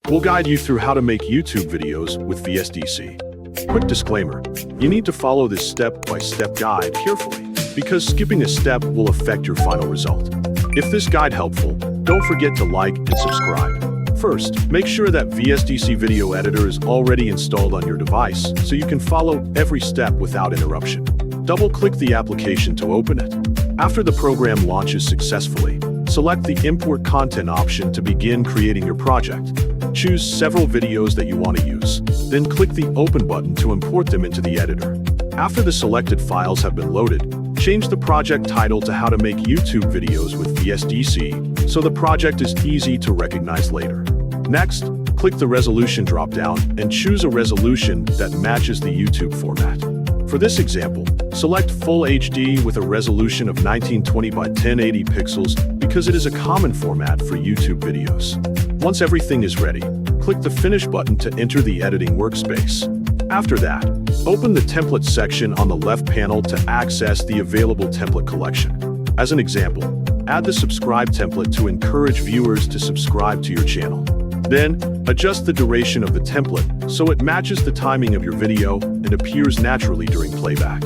We'll guide you through how to make YouTube videos with VSDC. Quick disclaimer, you need to follow this step-by-step guide carefully, because skipping a step will affect your final result. If this guide helpful, don't forget to like and subscribe. First, make sure that VSDC Video Editor is already installed on your device so you can follow every step without interruption. Double-click the application to open it. After the program launches successfully, select the Import Content option to begin creating your project. Choose several videos that you want to use, then click the Open button to import them into the editor. After the selected files have been loaded, change the project title to How to Make YouTube Videos with VSDC so the project is easy to recognize later. Next, click the Resolution dropdown and choose a resolution that matches the YouTube format. For this example, select Full HD with a resolution of 1920 by 1080 pixels because it is a common format for YouTube videos. Once everything is ready, click the Finish button to enter the editing workspace. After that, open the Templates section on the left panel to access the available template collection. As an example, add the Subscribe template to encourage viewers to subscribe to your channel. Then, adjust the duration of the template so it matches the timing of your video and appears naturally during playback.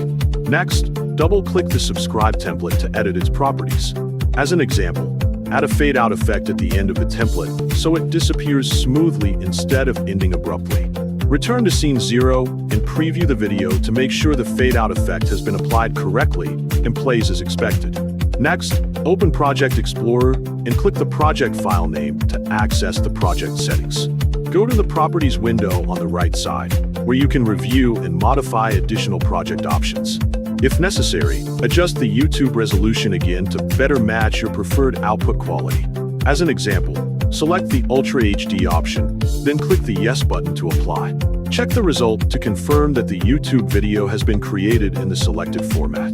Next, double-click the Subscribe template to edit its properties. As an example, add a fade-out effect at the end of the template so it disappears smoothly instead of ending abruptly. Return to scene 0 and preview the video to make sure the fade-out effect has been applied correctly and plays as expected. Next, open Project Explorer and click the project file name to access the project settings. Go to the Properties window on the right side, where you can review and modify additional project options. If necessary, adjust the YouTube resolution again to better match your preferred output quality. As an example, select the Ultra HD option, then click the Yes button to apply. Check the result to confirm that the YouTube video has been created in the selected format.